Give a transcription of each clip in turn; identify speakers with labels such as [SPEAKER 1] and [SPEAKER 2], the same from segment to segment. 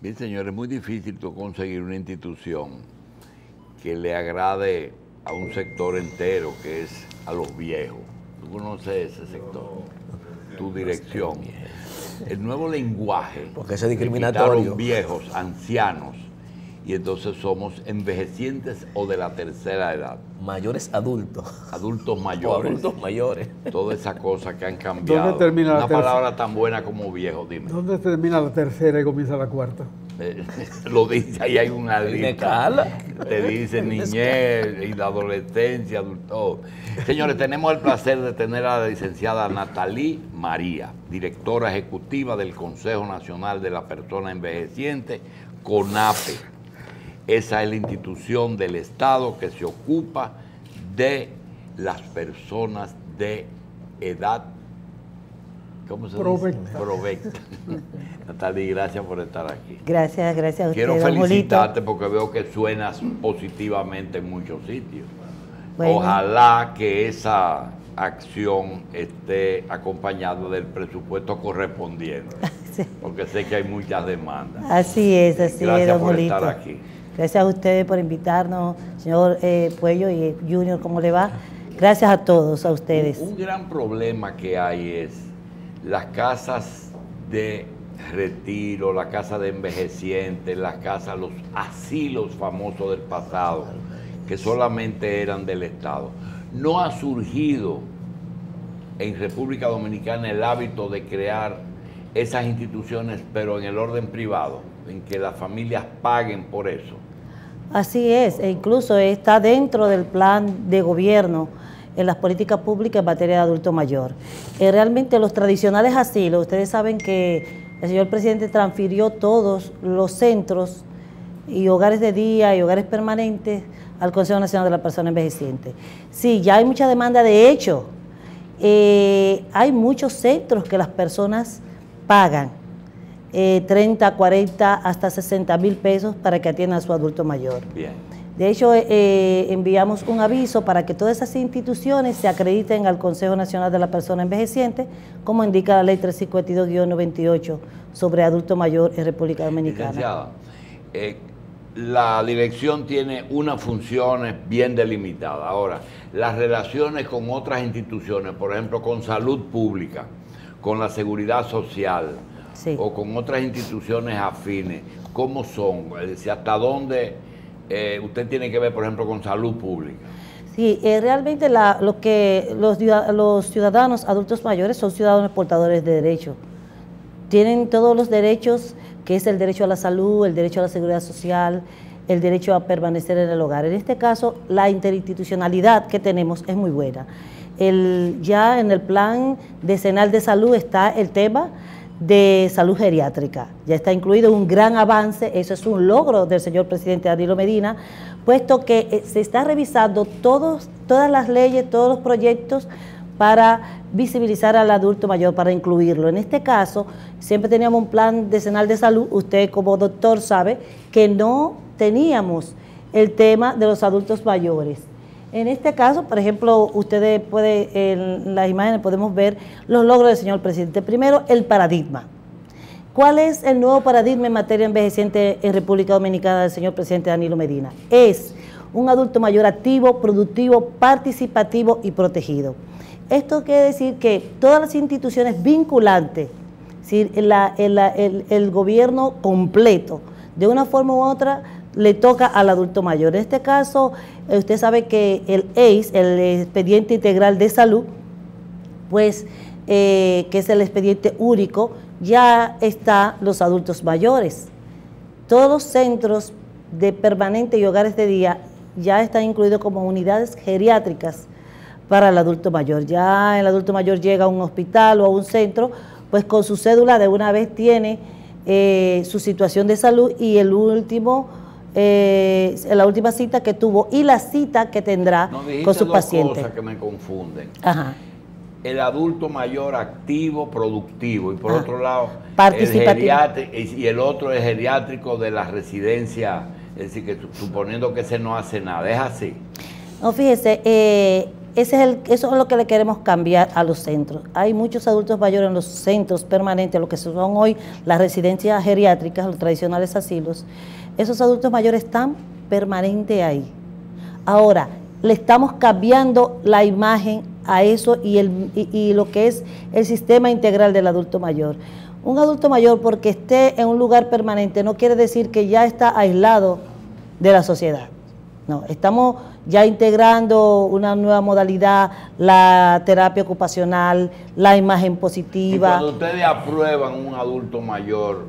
[SPEAKER 1] Bien, señor, es muy difícil tú conseguir una institución que le agrade a un sector entero, que es a los viejos. Tú conoces ese sector, tu dirección. El nuevo lenguaje,
[SPEAKER 2] porque ese es discriminatorio.
[SPEAKER 1] Quitaron viejos, ancianos, y entonces somos envejecientes o de la tercera edad.
[SPEAKER 2] Mayores adultos.
[SPEAKER 1] Adultos mayores.
[SPEAKER 2] O adultos mayores.
[SPEAKER 1] Toda esa cosa que han cambiado.
[SPEAKER 3] ¿Dónde termina
[SPEAKER 1] una palabra tan buena como viejo, dime.
[SPEAKER 3] ¿Dónde termina la tercera y comienza la cuarta?
[SPEAKER 1] Lo dice, ahí hay una lista.
[SPEAKER 2] Te
[SPEAKER 1] Te dice niñez y la adolescencia, adulto. Señores, tenemos el placer de tener a la licenciada Natalie María, directora ejecutiva del Consejo Nacional de la Persona Envejeciente, CONAPE. Esa es la institución del Estado que se ocupa de las personas de edad, ¿cómo se dice? Provecta. Natalie, gracias por estar aquí.
[SPEAKER 4] Gracias a usted.
[SPEAKER 1] Quiero felicitarte porque veo que suenas positivamente en muchos sitios. Bueno. Ojalá que esa acción esté acompañada del presupuesto correspondiente, sí, porque sé que hay muchas demandas.
[SPEAKER 4] Así es,
[SPEAKER 1] Gracias por estar aquí.
[SPEAKER 4] Gracias a ustedes por invitarnos, señor Puello y Junior, ¿cómo le va? Gracias a todos, a ustedes.
[SPEAKER 1] Un gran problema que hay es las casas de retiro, la casa de envejecientes, las casas, los asilos famosos del pasado, que solamente eran del Estado. No ha surgido en República Dominicana el hábito de crear esas instituciones, pero en el orden privado, en que las familias paguen por eso.
[SPEAKER 4] Así es, e incluso está dentro del plan de gobierno en las políticas públicas en materia de adulto mayor. Realmente los tradicionales asilos, ustedes saben que el señor presidente transfirió todos los centros y hogares de día y hogares permanentes al Consejo Nacional de la Persona Envejeciente. Sí, ya hay mucha demanda, de hecho, hay muchos centros que las personas pagan 30, 40, hasta 60 mil pesos para que atiendan a su adulto mayor.
[SPEAKER 1] Bien.
[SPEAKER 4] De hecho, enviamos un aviso para que todas esas instituciones se acrediten al Consejo Nacional de la Persona Envejeciente, como indica la ley 352-98 sobre adulto mayor en República Dominicana.
[SPEAKER 1] Licenciada, la dirección tiene unas funciones bien delimitadas. Ahora, las relaciones con otras instituciones, por ejemplo, con salud pública, con la seguridad social, sí, o con otras instituciones afines, ¿cómo son? Es decir, ¿hasta dónde usted tiene que ver, por ejemplo, con salud pública?
[SPEAKER 4] Sí, realmente los ciudadanos adultos mayores son ciudadanos portadores de derechos. Tienen todos los derechos, que es el derecho a la salud, el derecho a la seguridad social, el derecho a permanecer en el hogar. En este caso, la interinstitucionalidad que tenemos es muy buena. Ya en el plan decenal de salud está el tema de salud geriátrica. Ya está incluido un gran avance, eso es un logro del señor presidente Danilo Medina, puesto que se está revisando todas las leyes, todos los proyectos para visibilizar al adulto mayor, para incluirlo. En este caso, siempre teníamos un plan decenal de salud, usted como doctor sabe que no teníamos el tema de los adultos mayores. En este caso, por ejemplo, ustedes pueden, en las imágenes podemos ver los logros del señor presidente. Primero, el paradigma. ¿Cuál es el nuevo paradigma en materia envejeciente en República Dominicana del señor presidente Danilo Medina? Es un adulto mayor activo, productivo, participativo y protegido. Esto quiere decir que todas las instituciones vinculantes, es decir, el gobierno completo, de una forma u otra, le toca al adulto mayor. En este caso, usted sabe que el EIS, el Expediente Integral de Salud, pues, que es el expediente único, ya está los adultos mayores. Todos los centros de permanente y hogares de día ya están incluidos como unidades geriátricas para el adulto mayor. Ya el adulto mayor llega a un hospital o a un centro, pues con su cédula de una vez tiene su situación de salud y la última cita que tuvo y la cita que tendrá con su paciente.
[SPEAKER 1] Cosas que me confunden.
[SPEAKER 4] Ajá.
[SPEAKER 1] El adulto mayor activo, productivo, y por otro lado,
[SPEAKER 4] participativo.
[SPEAKER 1] Y el otro es geriátrico de la residencia, es decir, que suponiendo que ese no hace nada, ¿es así?
[SPEAKER 4] No, fíjese, eso es lo que le queremos cambiar a los centros. Hay muchos adultos mayores en los centros permanentes, lo que son hoy las residencias geriátricas, los tradicionales asilos. Esos adultos mayores están permanentes ahí. Ahora, le estamos cambiando la imagen a eso y lo que es el sistema integral del adulto mayor. Un adulto mayor, porque esté en un lugar permanente, no quiere decir que ya está aislado de la sociedad. No, estamos ya integrando una nueva modalidad, la terapia ocupacional, la imagen positiva.
[SPEAKER 1] Y cuando ustedes aprueban un adulto mayor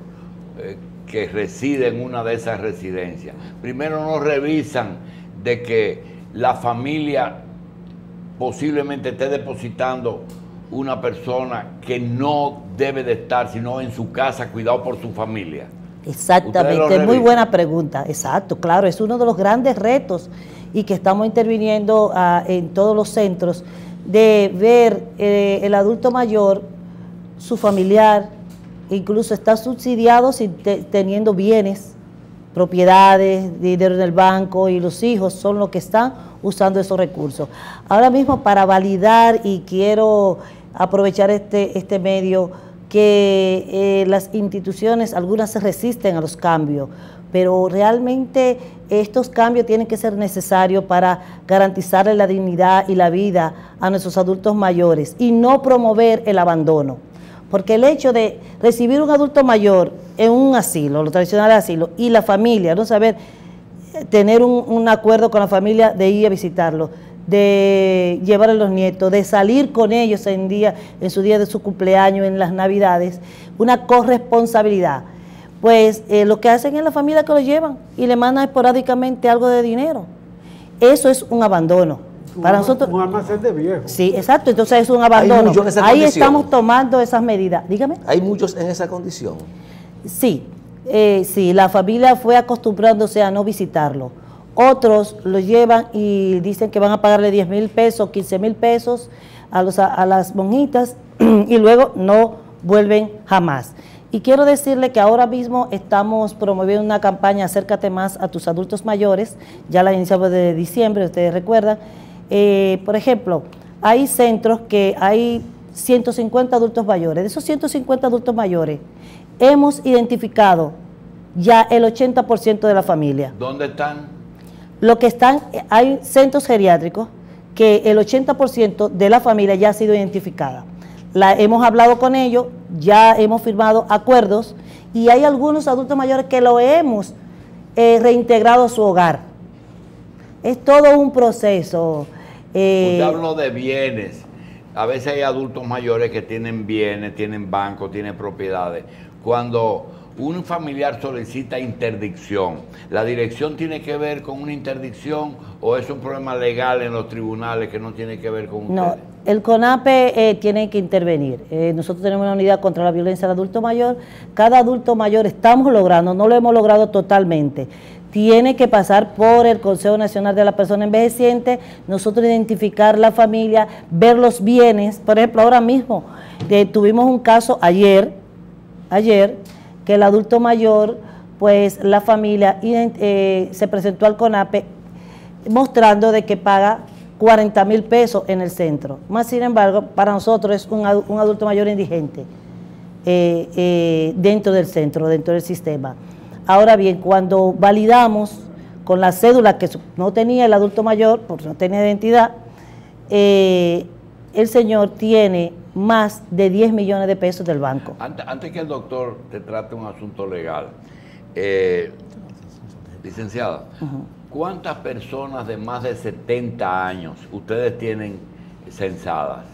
[SPEAKER 1] que reside en una de esas residencias, primero no revisan de que la familia posiblemente esté depositando una persona que no debe de estar, sino en su casa, cuidado por su familia.
[SPEAKER 4] Exactamente, muy buena pregunta. Exacto, claro, es uno de los grandes retos y que estamos interviniendo en todos los centros, de ver el adulto mayor, su familiar, incluso está subsidiado teniendo bienes, propiedades, dinero en el banco, y los hijos son los que están usando esos recursos. Ahora mismo, para validar, y quiero aprovechar este medio, que las instituciones, algunas se resisten a los cambios, pero realmente estos cambios tienen que ser necesarios para garantizarle la dignidad y la vida a nuestros adultos mayores y no promover el abandono. Porque el hecho de recibir un adulto mayor en un asilo, lo tradicional asilo, y la familia, no saber tener un acuerdo con la familia de ir a visitarlo, de llevar a los nietos, de salir con ellos en su día de su cumpleaños, en las Navidades, una corresponsabilidad. Pues lo que hacen es la familia que lo llevan y le mandan esporádicamente algo de dinero. Eso es un abandono. Para nosotros,
[SPEAKER 3] un almacén de viejos.
[SPEAKER 4] Sí, exacto, entonces es un abandono. Ahí estamos tomando esas medidas. Dígame.
[SPEAKER 2] ¿Hay muchos en esa condición?
[SPEAKER 4] Sí, sí, la familia fue acostumbrándose a no visitarlo. Otros lo llevan y dicen que van a pagarle 10,000 pesos, 15,000 pesos a las monjitas y luego no vuelven jamás. Y quiero decirle que ahora mismo estamos promoviendo una campaña Acércate Más a tus adultos mayores, ya la iniciamos desde diciembre, ustedes recuerdan. Por ejemplo, hay centros que hay 150 adultos mayores. De esos 150 adultos mayores, hemos identificado ya el 80% de la familia.
[SPEAKER 1] ¿Dónde están?
[SPEAKER 4] Lo que están, hay centros geriátricos que el 80% de la familia ya ha sido identificada. Hemos hablado con ellos, ya hemos firmado acuerdos y hay algunos adultos mayores que lo hemos reintegrado a su hogar. Es todo un proceso.
[SPEAKER 1] Usted habló de bienes. A veces hay adultos mayores que tienen bienes, tienen bancos, tienen propiedades. Cuando un familiar solicita interdicción, ¿la dirección tiene que ver con una interdicción o es un problema legal en los tribunales que no tiene que ver con ustedes?
[SPEAKER 4] No, el CONAPE tiene que intervenir. Nosotros tenemos una unidad contra la violencia del adulto mayor. Cada adulto mayor estamos logrando, no lo hemos logrado totalmente. Tiene que pasar por el Consejo Nacional de la Persona Envejeciente, nosotros identificar la familia, ver los bienes. Por ejemplo, ahora mismo tuvimos un caso ayer, que el adulto mayor, pues la familia se presentó al CONAPE mostrando de que paga 40,000 pesos en el centro. Más sin embargo, para nosotros es un adulto mayor indigente dentro del centro, dentro del sistema. Ahora bien, cuando validamos con la cédula que no tenía el adulto mayor, porque no tenía identidad, el señor tiene más de 10 millones de pesos del banco.
[SPEAKER 1] Antes que el doctor te trate un asunto legal, licenciada, ¿cuántas personas de más de 70 años ustedes tienen censadas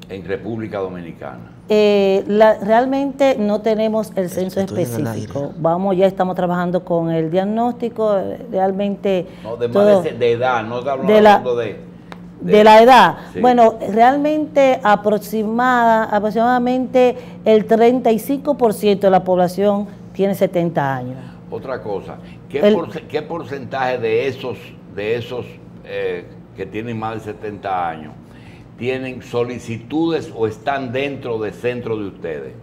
[SPEAKER 1] en República Dominicana?
[SPEAKER 4] Realmente no tenemos el censo específico. Ya estamos trabajando con el diagnóstico, realmente...
[SPEAKER 1] No, de edad, no estamos hablando
[SPEAKER 4] de la edad.
[SPEAKER 1] Sí.
[SPEAKER 4] Bueno, realmente aproximadamente el 35% de la población tiene 70 años.
[SPEAKER 1] Otra cosa, ¿qué porcentaje de esos que tienen más de 70 años tienen solicitudes o están dentro del centro de ustedes?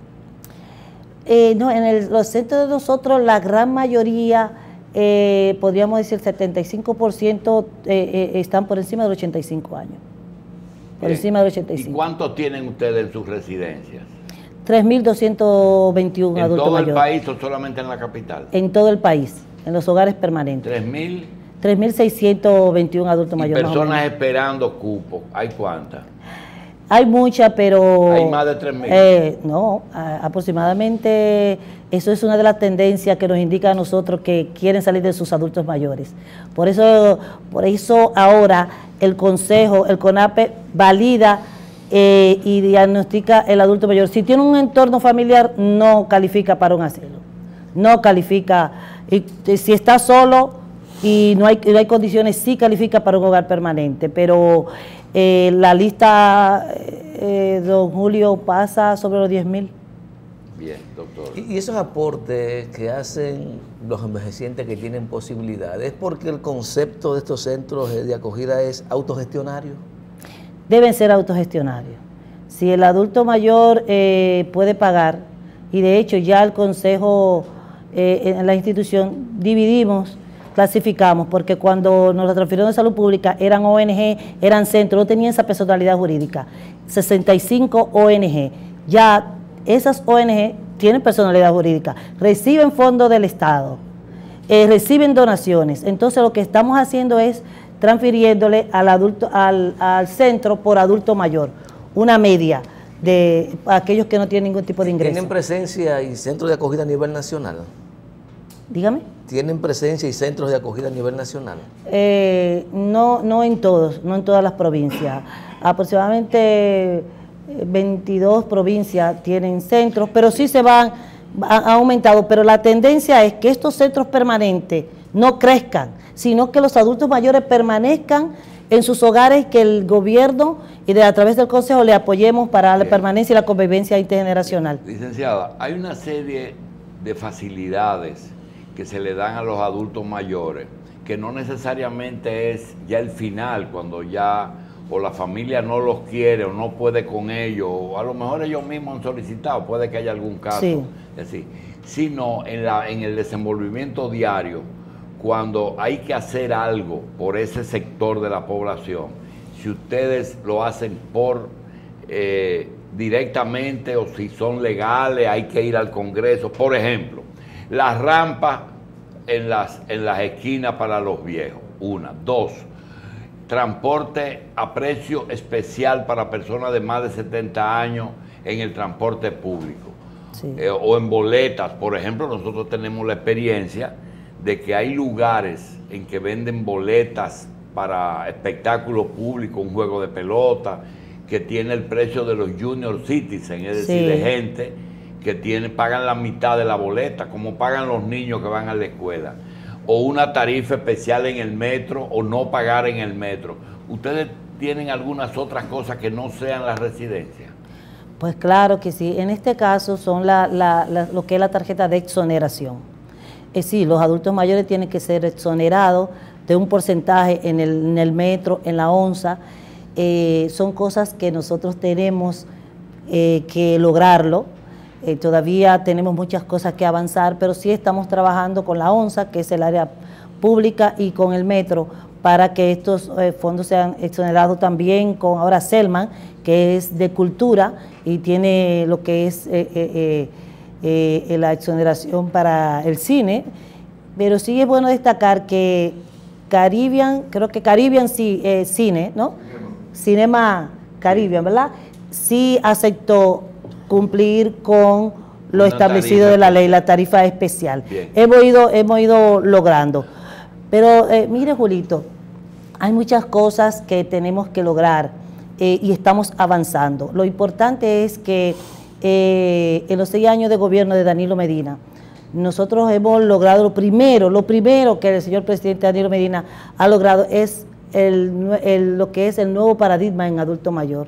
[SPEAKER 4] No, en los centros de nosotros la gran mayoría, podríamos decir 75% están por encima de los 85 años. por encima del
[SPEAKER 1] ¿Y
[SPEAKER 4] 85.
[SPEAKER 1] cuántos tienen ustedes en sus residencias?
[SPEAKER 4] 3.221
[SPEAKER 1] ¿En
[SPEAKER 4] adultos
[SPEAKER 1] todo el
[SPEAKER 4] mayores.
[SPEAKER 1] país o solamente en la capital?
[SPEAKER 4] En todo el país, en los hogares permanentes.
[SPEAKER 1] 3.000.
[SPEAKER 4] 3.621 adultos
[SPEAKER 1] Y
[SPEAKER 4] mayores. más o
[SPEAKER 1] personas
[SPEAKER 4] menos.
[SPEAKER 1] esperando cupo. ¿Hay cuántas?
[SPEAKER 4] Hay muchas, pero...
[SPEAKER 1] ¿Hay más de 3.000?
[SPEAKER 4] No, aproximadamente eso es una de las tendencias que nos indica a nosotros que quieren salir de sus adultos mayores. Por eso ahora el Consejo, el CONAPE, valida y diagnostica el adulto mayor. Si tiene un entorno familiar, no califica para un asilo. No califica. Y si está solo y no hay condiciones, sí califica para un hogar permanente. Pero la lista, don Julio, pasa sobre los 10.000.
[SPEAKER 1] Bien, doctor.
[SPEAKER 2] Y esos aportes que hacen los envejecientes que tienen posibilidades, ¿es porque el concepto de estos centros de acogida es autogestionario?
[SPEAKER 4] Deben ser autogestionarios. Si el adulto mayor puede pagar, y de hecho ya el Consejo en la institución dividimos, clasificamos, porque cuando nos la transfirieron de salud pública eran ONG, eran centros, no tenían esa personalidad jurídica. 65 ONG. Ya esas ONG tienen personalidad jurídica, reciben fondos del Estado, reciben donaciones. Entonces lo que estamos haciendo es transfiriéndole al centro por adulto mayor, una media de aquellos que no tienen ningún tipo de ingreso.
[SPEAKER 2] ¿Tienen presencia y centros de acogida a nivel nacional?
[SPEAKER 4] Dígame.
[SPEAKER 2] ¿Tienen presencia y centros de acogida a nivel nacional?
[SPEAKER 4] No en todos, no en todas las provincias. Aproximadamente 22 provincias tienen centros, pero sí ha aumentado. Pero la tendencia es que estos centros permanentes no crezcan, sino que los adultos mayores permanezcan en sus hogares, que el gobierno y a través del Consejo le apoyemos para la permanencia y la convivencia intergeneracional.
[SPEAKER 1] Licenciada, hay una serie de facilidades que se le dan a los adultos mayores, que no necesariamente es ya el final, cuando ya o la familia no los quiere o no puede con ellos, o a lo mejor ellos mismos han solicitado, puede que haya algún caso,
[SPEAKER 4] sí,
[SPEAKER 1] así, sino en el desenvolvimiento diario, cuando hay que hacer algo por ese sector de la población. Si ustedes lo hacen directamente o si son legales, hay que ir al Congreso. Por ejemplo, las rampas en las esquinas para los viejos, 1. 2, transporte a precio especial para personas de más de 70 años en el transporte público.
[SPEAKER 4] sí.
[SPEAKER 1] O en boletas. Por ejemplo, nosotros tenemos la experiencia de que hay lugares en que venden boletas para espectáculos públicos, un juego de pelota, que tiene el precio de los junior citizens, es decir,
[SPEAKER 4] sí,
[SPEAKER 1] de gente que pagan la mitad de la boleta, como pagan los niños que van a la escuela, o una tarifa especial en el metro, o no pagar en el metro. ¿Ustedes tienen algunas otras cosas que no sean las residencias?
[SPEAKER 4] Pues claro que sí. En este caso son lo que es la tarjeta de exoneración. Sí, los adultos mayores tienen que ser exonerados de un porcentaje en el metro, en la onza. Son cosas que nosotros tenemos que lograrlo. Todavía tenemos muchas cosas que avanzar, pero sí estamos trabajando con la onza, que es el área pública, y con el metro, para que estos fondos sean exonerados también con ahora Selman, que es de cultura y tiene lo que es la exoneración para el cine. Pero sí es bueno destacar que Caribbean Cine, ¿no? Cinema Caribbean, ¿verdad? Sí aceptó cumplir con lo establecido de la ley, la tarifa especial. Hemos ido logrando. Pero mire, Julito, hay muchas cosas que tenemos que lograr y estamos avanzando. Lo importante es que en los 6 años de gobierno de Danilo Medina, nosotros hemos logrado lo primero que el señor presidente Danilo Medina ha logrado es lo que es el nuevo paradigma en adulto mayor,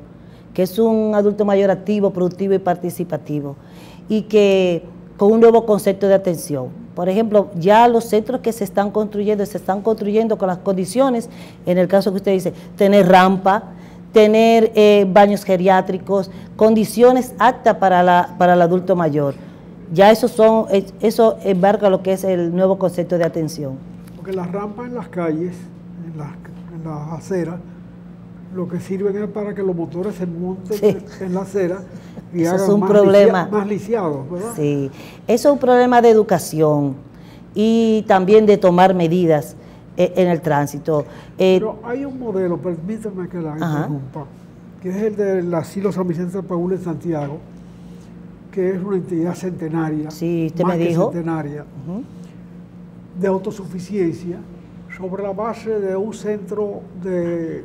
[SPEAKER 4] que es un adulto mayor activo, productivo y participativo, y que con un nuevo concepto de atención. Por ejemplo, ya los centros que se están construyendo con las condiciones, en el caso que usted dice, tener rampa, tener baños geriátricos, condiciones aptas para el adulto mayor. Ya eso embarca lo que es el nuevo concepto de atención.
[SPEAKER 3] Porque las rampas en las calles, en las aceras, lo que sirven es para que los motores se monten
[SPEAKER 4] Sí.
[SPEAKER 3] en la acera y
[SPEAKER 4] Eso es
[SPEAKER 3] hagan
[SPEAKER 4] un
[SPEAKER 3] más,
[SPEAKER 4] problema.
[SPEAKER 3] más lisiados, ¿verdad?
[SPEAKER 4] Sí, eso es un problema de educación y también de tomar medidas en el tránsito.
[SPEAKER 3] Pero hay un modelo, permítame que la
[SPEAKER 4] Ajá.
[SPEAKER 3] interrumpa, que es el del asilo San Vicente de Paúl en Santiago, que es una entidad centenaria,
[SPEAKER 4] Sí, usted
[SPEAKER 3] más
[SPEAKER 4] me
[SPEAKER 3] que
[SPEAKER 4] dijo.
[SPEAKER 3] centenaria,
[SPEAKER 4] Ujú.
[SPEAKER 3] de autosuficiencia, sobre la base de un centro de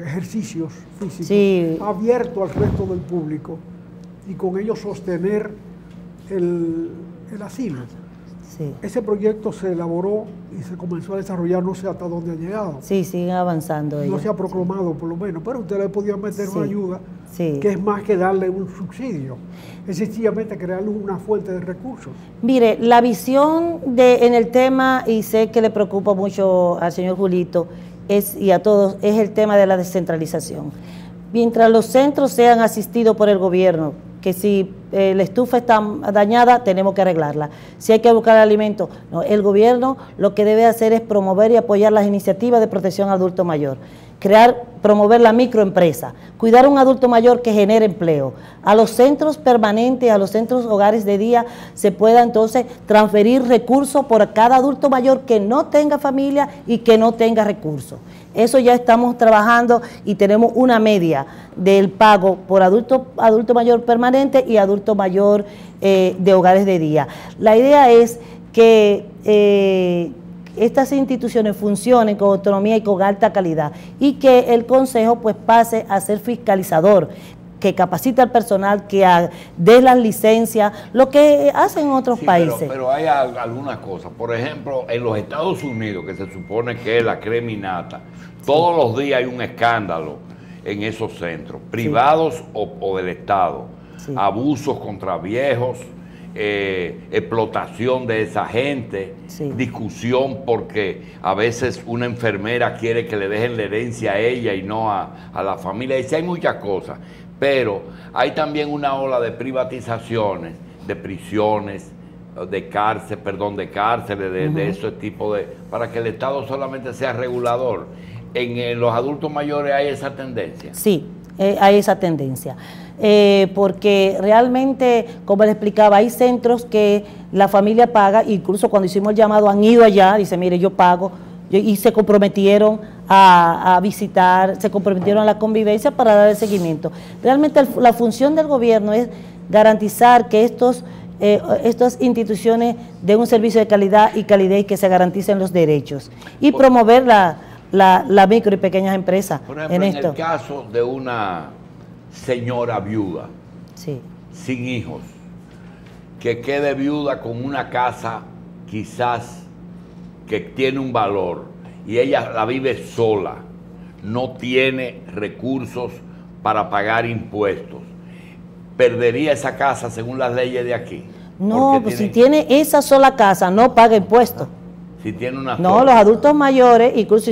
[SPEAKER 3] ejercicios físicos
[SPEAKER 4] Sí.
[SPEAKER 3] abierto al resto del público y con ello sostener el asilo.
[SPEAKER 4] Sí,
[SPEAKER 3] Ese proyecto se elaboró y se comenzó a desarrollar, no sé hasta dónde ha llegado.
[SPEAKER 4] sí, siguen avanzando
[SPEAKER 3] No
[SPEAKER 4] ellos.
[SPEAKER 3] se ha proclamado por lo menos, pero usted le podía meter
[SPEAKER 4] Sí.
[SPEAKER 3] una ayuda
[SPEAKER 4] Sí.
[SPEAKER 3] que es más que darle un subsidio, es sencillamente crearle una fuente de recursos.
[SPEAKER 4] Mire, la visión en el tema, y sé que le preocupa mucho al señor Julito y a todos, es el tema de la descentralización. Mientras los centros sean asistidos por el gobierno, que si la estufa está dañada, tenemos que arreglarla. Si hay que buscar alimentos, no, el gobierno lo que debe hacer es promover y apoyar las iniciativas de protección al adulto mayor. Promover la microempresa, cuidar a un adulto mayor que genere empleo. A los centros permanentes, a los centros hogares de día, se pueda entonces transferir recursos por cada adulto mayor que no tenga familia y que no tenga recursos. Eso ya estamos trabajando y tenemos una media del pago por adulto mayor permanente y adulto mayor de hogares de día. La idea es que estas instituciones funcionen con autonomía y con alta calidad y que el Consejo pues pase a ser fiscalizador, que capacite al personal, que dé las licencias, lo que hacen en otros
[SPEAKER 1] Sí,
[SPEAKER 4] países.
[SPEAKER 1] pero hay algunas cosas. Por ejemplo, en los Estados Unidos, que se supone que es la creminata, todos los días hay un escándalo en esos centros, privados o del Estado.
[SPEAKER 4] Sí.
[SPEAKER 1] Abusos contra viejos, explotación de esa gente,
[SPEAKER 4] Sí.
[SPEAKER 1] discusión porque a veces una enfermera quiere que le dejen la herencia a ella y no a la familia. Y sí, hay muchas cosas, pero hay también una ola de privatizaciones, de prisiones, de cárceles, de ese tipo de... para que el Estado solamente sea regulador. En los adultos mayores hay esa tendencia.
[SPEAKER 4] Sí, hay esa tendencia. Porque realmente, como le explicaba, hay centros que la familia paga, incluso cuando hicimos el llamado han ido allá, dice, mire, yo pago, y se comprometieron a visitar, se comprometieron a la convivencia para dar el seguimiento. Realmente la función del gobierno es garantizar que estas instituciones den un servicio de calidad y calidez y que se garanticen los derechos y promover la micro y pequeñas empresas.
[SPEAKER 1] Por ejemplo, en el caso de una señora viuda,
[SPEAKER 4] Sí.
[SPEAKER 1] sin hijos, que quede viuda con una casa quizás que tiene un valor y ella la vive sola, no tiene recursos para pagar impuestos, ¿perdería esa casa según las leyes de aquí?
[SPEAKER 4] No,
[SPEAKER 1] Porque
[SPEAKER 4] pues si tiene esa sola casa, no paga impuestos.
[SPEAKER 1] Si tiene una
[SPEAKER 4] No,
[SPEAKER 1] sola.
[SPEAKER 4] los adultos mayores, incluso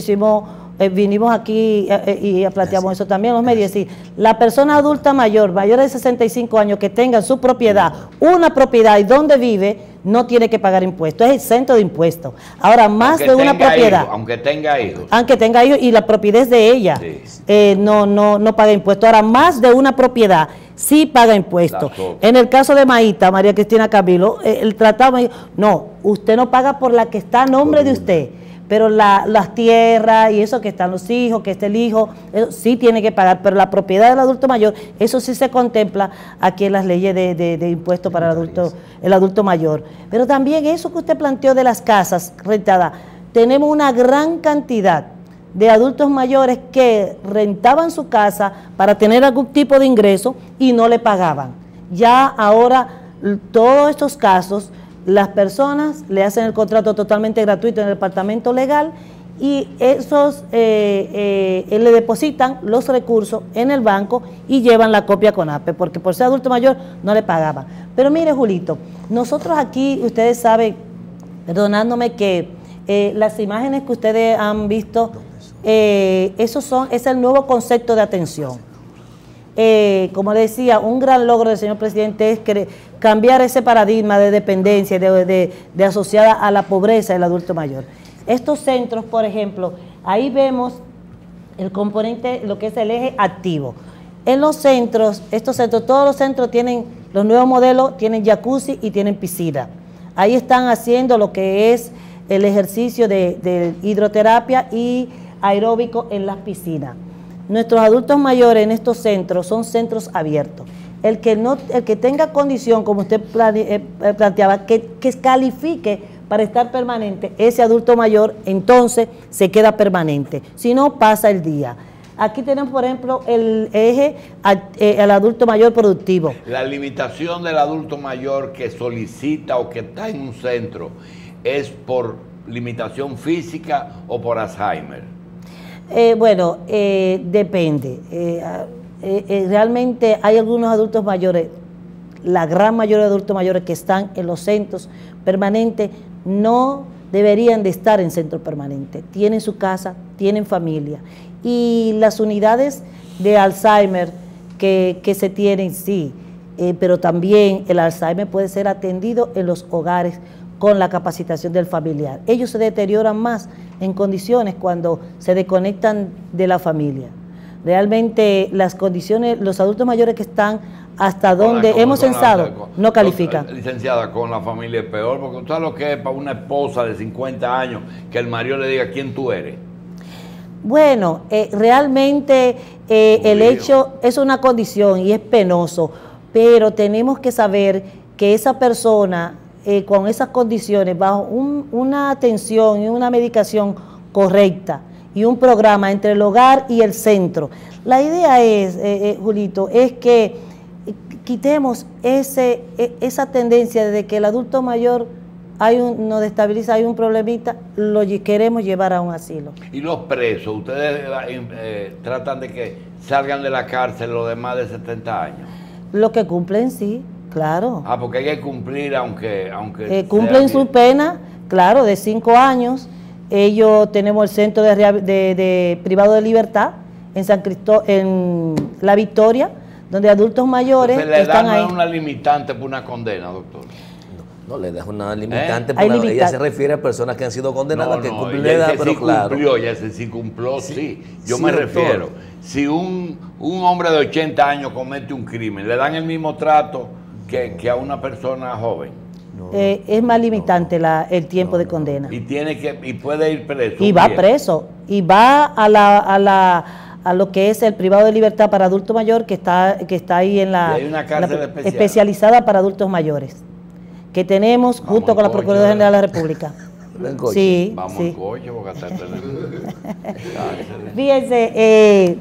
[SPEAKER 4] vinimos aquí y planteamos eso también en los medios, es decir, la persona adulta mayor de 65 años que tenga su propiedad, una propiedad y donde vive, no tiene que pagar impuestos, es exento de impuestos. Ahora, más
[SPEAKER 1] Aunque
[SPEAKER 4] de una
[SPEAKER 1] tenga
[SPEAKER 4] propiedad,
[SPEAKER 1] hijos, aunque tenga hijos.
[SPEAKER 4] aunque tenga hijos y la propiedad es de ella,
[SPEAKER 1] Sí.
[SPEAKER 4] no paga impuestos. Ahora, más de una propiedad sí paga impuestos.
[SPEAKER 1] Las otras.
[SPEAKER 4] En el caso de Maíta, María Cristina Camilo, el tratado me dijo, no, usted no paga por la que está a nombre de usted, pero las tierras y eso que están los hijos, que está el hijo, eso sí tiene que pagar, pero la propiedad del adulto mayor, eso sí se contempla aquí en las leyes de impuestos para el adulto mayor. Pero también eso que usted planteó de las casas rentadas, tenemos una gran cantidad de adultos mayores que rentaban su casa para tener algún tipo de ingreso y no le pagaban. Ya ahora todos estos casos, las personas le hacen el contrato totalmente gratuito en el departamento legal y le depositan los recursos en el banco y llevan la copia con APE, porque por ser adulto mayor no le pagaban. Pero mire, Julito, nosotros aquí, ustedes saben, perdonándome que las imágenes que ustedes han visto, es el nuevo concepto de atención. Como le decía, un gran logro del señor presidente es cambiar ese paradigma de dependencia, de asociada a la pobreza del adulto mayor. Estos centros, por ejemplo, ahí vemos el componente, lo que es el eje activo. En los centros, todos los centros tienen, los nuevos modelos tienen jacuzzi y tienen piscina. Ahí están haciendo lo que es el ejercicio de hidroterapia y aeróbico en las piscinas. Nuestros adultos mayores en estos centros son centros abiertos. El que tenga condición, como usted planteaba, que califique para estar permanente, ese adulto mayor entonces se queda permanente, si no pasa el día. Aquí tenemos, por ejemplo, el eje al adulto mayor productivo.
[SPEAKER 1] La limitación del adulto mayor que solicita o que está en un centro, ¿es por limitación física o por Alzheimer?
[SPEAKER 4] Depende. Realmente hay algunos adultos mayores, la gran mayoría de adultos mayores que están en los centros permanentes no deberían de estar en centros permanentes. Tienen su casa, tienen familia. Y las unidades de Alzheimer que se tienen, sí, pero también el Alzheimer puede ser atendido en los hogares con la capacitación del familiar. Ellos se deterioran más en condiciones cuando se desconectan de la familia. Realmente las condiciones, los adultos mayores que están hasta donde hemos censado, no califican.
[SPEAKER 1] Licenciada, con la familia es peor, porque usted lo que es para una esposa de 50 años, que el marido le diga quién tú eres.
[SPEAKER 4] Bueno, realmente el hecho es una condición y es penoso, pero tenemos que saber que esa persona con esas condiciones, bajo una atención y una medicación correcta y un programa entre el hogar y el centro. La idea es, Julito, es que quitemos esa tendencia de que el adulto mayor nos destabiliza, hay un problemita, lo queremos llevar a un asilo.
[SPEAKER 1] ¿Y los presos? ¿Ustedes tratan de que salgan de la cárcel los de más de 70 años?
[SPEAKER 4] Los que cumplen, sí, claro.
[SPEAKER 1] Ah, porque hay que cumplir aunque
[SPEAKER 4] cumplen su pena, claro, de 5 años. Ellos tenemos el centro de privado de libertad en San Cristóbal, en La Victoria, donde adultos mayores están ahí. ¿Le dan
[SPEAKER 1] una limitante por una condena, doctor?
[SPEAKER 2] No le dejo una limitante, porque ella se refiere a personas que han sido condenadas, que cumplen la edad, pero claro.
[SPEAKER 1] Ya sí cumplió, sí. Yo me refiero, si un hombre de 80 años comete un crimen, ¿le dan el mismo trato que a una persona joven?
[SPEAKER 4] Es más limitante el tiempo de condena.
[SPEAKER 1] Y puede ir preso.
[SPEAKER 4] Y va preso, y va a lo que es el privado de libertad para adulto mayor, que está ahí en
[SPEAKER 1] hay una cárcel
[SPEAKER 4] especializada para adultos mayores, que tenemos junto con la Procuraduría General de la República. Sí,
[SPEAKER 1] vamos en coche, porque hasta
[SPEAKER 4] fíjense,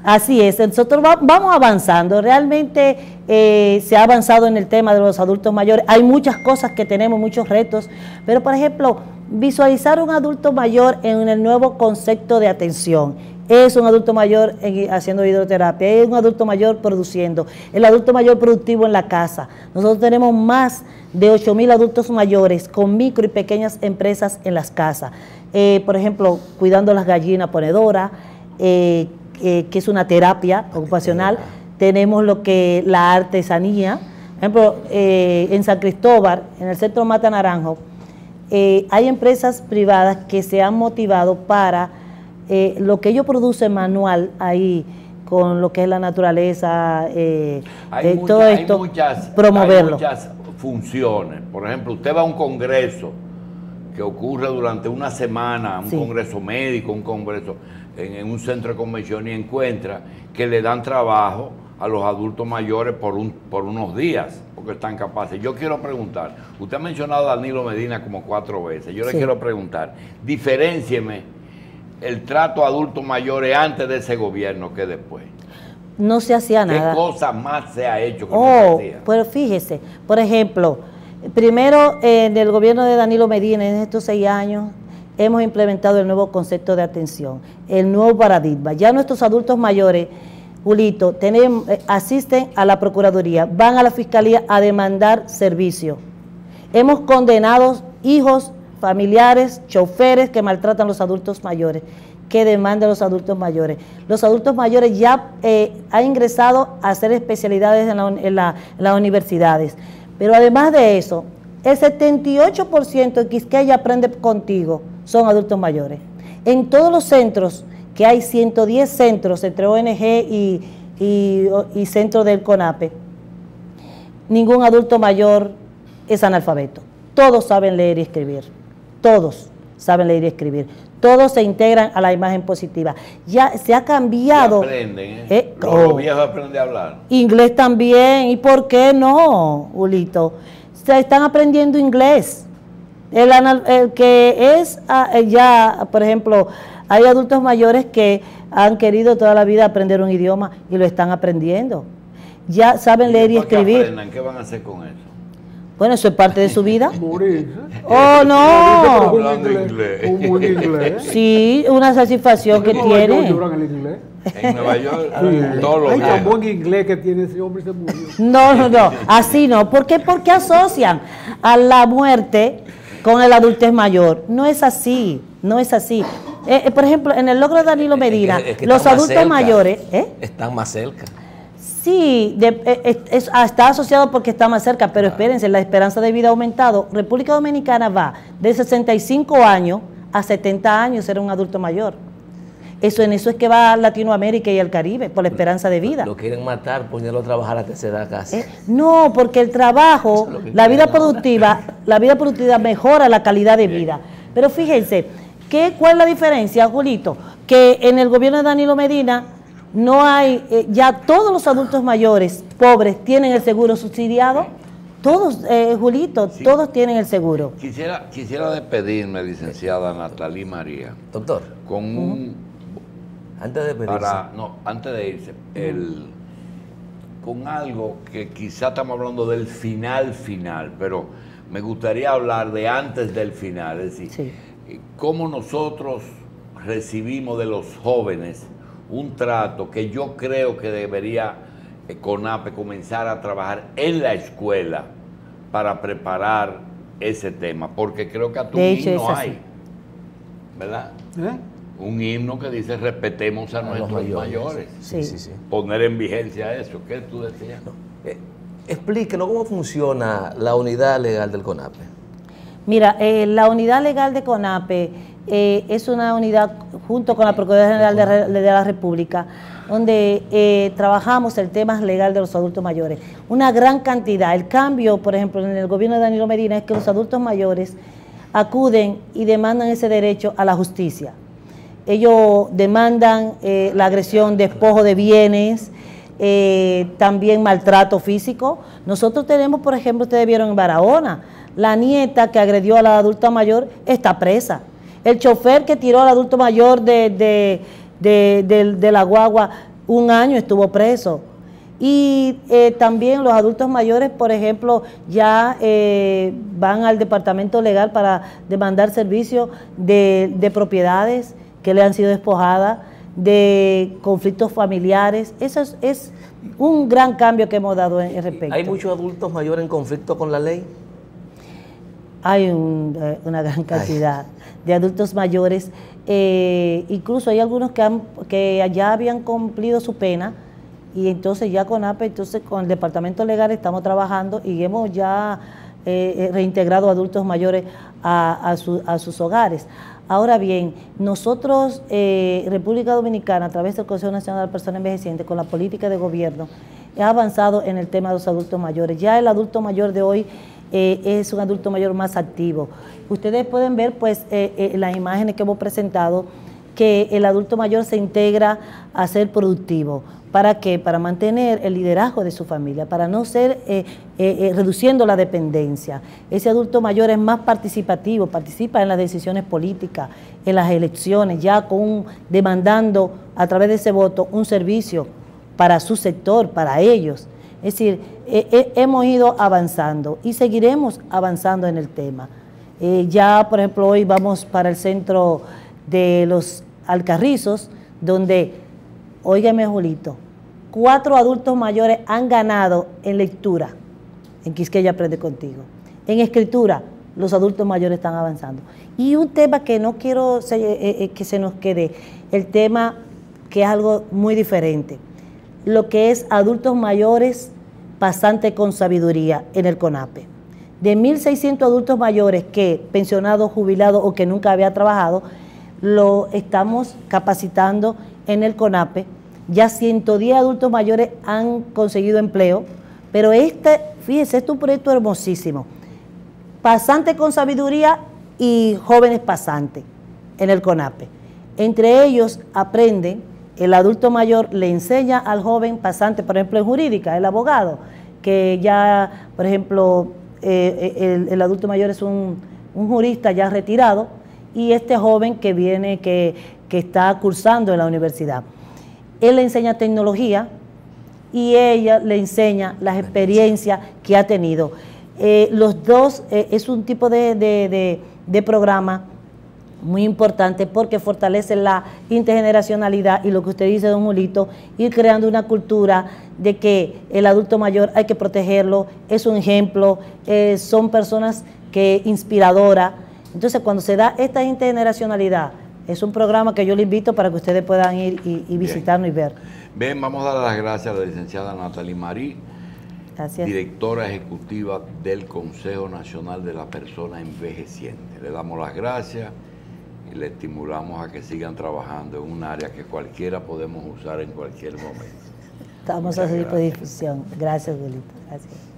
[SPEAKER 4] así es, nosotros vamos avanzando, realmente se ha avanzado en el tema de los adultos mayores, hay muchas cosas que tenemos, muchos retos, pero por ejemplo, visualizar un adulto mayor en el nuevo concepto de atención. Es un adulto mayor haciendo hidroterapia, es un adulto mayor produciendo, el adulto mayor productivo en la casa. Nosotros tenemos más de 8.000 adultos mayores con micro y pequeñas empresas en las casas. Por ejemplo, cuidando las gallinas ponedoras, que es una terapia ocupacional. Tenemos lo que la artesanía. Por ejemplo, en San Cristóbal, en el centro Mata Naranjo, hay empresas privadas que se han motivado para lo que ellos producen manual ahí, con lo que es la naturaleza, todo esto, promoverlo.
[SPEAKER 1] Hay muchas funciones. Por ejemplo, usted va a un congreso que ocurre durante una semana, un congreso médico, un congreso en un centro de convención, y encuentra que le dan trabajo a los adultos mayores por unos días, porque están capaces. Yo quiero preguntar, usted ha mencionado a Danilo Medina como 4 veces, yo le quiero preguntar, diferéncieme el trato a adultos mayores antes de ese gobierno que después.
[SPEAKER 4] No se hacía nada.
[SPEAKER 1] ¿Qué cosa más se ha hecho que no se hacía?
[SPEAKER 4] Pues fíjese, por ejemplo, primero en el gobierno de Danilo Medina, en estos 6 años, hemos implementado el nuevo concepto de atención, el nuevo paradigma. Ya nuestros adultos mayores, Julito, asisten a la Procuraduría, van a la Fiscalía a demandar servicio. Hemos condenado hijos, familiares, choferes que maltratan a los adultos mayores, que demandan a los adultos mayores. Los adultos mayores ya han ingresado a hacer especialidades en las universidades. Pero además de eso, el 78% de Quisqueya Aprende Contigo son adultos mayores. En todos los centros que hay 110 centros entre ONG y centros del CONAPE, ningún adulto mayor es analfabeto. Todos saben leer y escribir. Todos saben leer y escribir. Todos se integran a la imagen positiva. Ya se ha cambiado.
[SPEAKER 1] Ya aprenden, los viejos aprenden a hablar.
[SPEAKER 4] Inglés también. ¿Y por qué no, Julito? Se están aprendiendo inglés. El que es ya, por ejemplo, hay adultos mayores que han querido toda la vida aprender un idioma y lo están aprendiendo. Ya saben leer y escribir.
[SPEAKER 1] ¿Qué van a hacer con eso?
[SPEAKER 4] Bueno, eso es parte de su vida.
[SPEAKER 3] Morir.
[SPEAKER 4] ¡Oh, no!
[SPEAKER 1] Hablando inglés.
[SPEAKER 3] Un buen inglés.
[SPEAKER 4] Sí, una satisfacción que tiene.
[SPEAKER 3] Lloran el inglés.
[SPEAKER 1] En Nueva York,
[SPEAKER 3] Sí.
[SPEAKER 1] todos los
[SPEAKER 3] Ay, tan
[SPEAKER 1] viejos.
[SPEAKER 3] buen inglés que tiene ese hombre, se murió.
[SPEAKER 4] No, así no. ¿Por qué? Porque asocian a la muerte con el adultez mayor. No es así, no es así. Por ejemplo, en el logro de Danilo Medina,
[SPEAKER 2] Es que
[SPEAKER 4] los
[SPEAKER 2] están más
[SPEAKER 4] adultos
[SPEAKER 2] cerca.
[SPEAKER 4] mayores...
[SPEAKER 2] Están más cerca.
[SPEAKER 4] Sí, está asociado porque está más cerca, pero espérense, la esperanza de vida ha aumentado. República Dominicana va de 65 años a 70 años ser un adulto mayor. En eso es que va Latinoamérica y el Caribe, por la esperanza de vida.
[SPEAKER 2] Lo quieren matar, ponerlo a trabajar a la tercera edad casi.
[SPEAKER 4] No, porque el trabajo,
[SPEAKER 2] Eso es lo que
[SPEAKER 4] la vida
[SPEAKER 2] quieren,
[SPEAKER 4] productiva mejora la calidad de vida. Pero fíjense, ¿cuál es la diferencia, Julito? Que en el gobierno de Danilo Medina no hay, ya todos los adultos mayores pobres tienen el seguro subsidiado. Todos, Julito,
[SPEAKER 1] Sí.
[SPEAKER 4] todos tienen el seguro.
[SPEAKER 1] Quisiera despedirme, licenciada Natalie María,
[SPEAKER 2] Doctor,
[SPEAKER 1] con un...
[SPEAKER 2] antes de pedirse,
[SPEAKER 1] antes de irse, con algo que quizá estamos hablando del final, pero me gustaría hablar de antes del final, es decir,
[SPEAKER 4] Sí.
[SPEAKER 1] cómo nosotros recibimos de los jóvenes un trato que yo creo que debería CONAPE comenzar a trabajar en la escuela para preparar ese tema, porque creo que hasta un
[SPEAKER 4] De hecho,
[SPEAKER 1] himno
[SPEAKER 4] es así.
[SPEAKER 1] hay, ¿verdad?
[SPEAKER 3] ¿Eh?
[SPEAKER 1] Un himno que dice respetemos a
[SPEAKER 2] a los
[SPEAKER 1] nuestros mayores.
[SPEAKER 2] Sí,
[SPEAKER 4] Sí.
[SPEAKER 2] sí, sí.
[SPEAKER 1] Poner en vigencia eso. ¿Qué tú decías?
[SPEAKER 2] Explíquenos cómo funciona la unidad legal del CONAPE.
[SPEAKER 4] Mira, la unidad legal de CONAPE es una unidad junto con la Procuraduría General de la República, donde trabajamos el tema legal de los adultos mayores. Una gran cantidad. El cambio, por ejemplo, en el gobierno de Danilo Medina es que los adultos mayores acuden y demandan ese derecho a la justicia. Ellos demandan la agresión, despojo de bienes, también maltrato físico. Nosotros tenemos, por ejemplo, ustedes vieron en Barahona, la nieta que agredió a la adulta mayor está presa. El chofer que tiró al adulto mayor de la guagua, 1 año estuvo preso. Y también los adultos mayores, por ejemplo, ya van al departamento legal para demandar servicios de propiedades que le han sido despojadas, de conflictos familiares. Eso es un gran cambio que hemos dado en respecto.
[SPEAKER 2] ¿Hay muchos adultos mayores en conflicto con la ley?
[SPEAKER 4] Hay una gran cantidad de adultos mayores, incluso hay algunos que ya habían cumplido su pena y entonces ya con APE, entonces con el departamento legal estamos trabajando y hemos ya reintegrado adultos mayores a sus hogares. Ahora bien, nosotros, República Dominicana, a través del Consejo Nacional de Personas Envejecientes, con la política de gobierno, ha avanzado en el tema de los adultos mayores. Ya el adulto mayor de hoy es un adulto mayor más activo. Ustedes pueden ver, pues, en las imágenes que hemos presentado, que el adulto mayor se integra a ser productivo. ¿Para qué? Para mantener el liderazgo de su familia, para no ser reduciendo la dependencia. Ese adulto mayor es más participativo, participa en las decisiones políticas, en las elecciones, ya demandando a través de ese voto un servicio para su sector, para ellos. Es decir, hemos ido avanzando y seguiremos avanzando en el tema. Ya, por ejemplo, hoy vamos para el centro de los Alcarrizos, donde, óigame, Julito, 4 adultos mayores han ganado en lectura, en Quisqueya Aprende Contigo. En escritura, los adultos mayores están avanzando. Y un tema que no quiero que se nos quede, el tema que es algo muy diferente, lo que es adultos mayores pasantes con sabiduría en el CONAPE. De 1.600 adultos mayores que pensionados, jubilados o que nunca había trabajado, lo estamos capacitando en el CONAPE. Ya 110 adultos mayores han conseguido empleo, pero fíjense, este es un proyecto hermosísimo. Pasantes con sabiduría y jóvenes pasantes en el CONAPE. Entre ellos aprenden, el adulto mayor le enseña al joven pasante, por ejemplo en jurídica, el abogado, que ya, por ejemplo, el adulto mayor es un jurista ya retirado, y este joven que viene, que está cursando en la universidad. Él le enseña tecnología y ella le enseña las experiencias que ha tenido. Los dos es un tipo de programa muy importante porque fortalece la intergeneracionalidad y lo que usted dice, don Julito, ir creando una cultura de que el adulto mayor hay que protegerlo, es un ejemplo, son personas inspiradoras. Entonces, cuando se da esta intergeneracionalidad, es un programa que yo le invito para que ustedes puedan ir y visitarnos y ver.
[SPEAKER 1] Bien, vamos a dar las gracias a la licenciada Natalie Marí, directora ejecutiva del Consejo Nacional de la Persona Envejeciente. Le damos las gracias y le estimulamos a que sigan trabajando en un área que cualquiera podemos usar en cualquier momento.
[SPEAKER 4] Estamos a su disposición. Gracias, Julito. Gracias.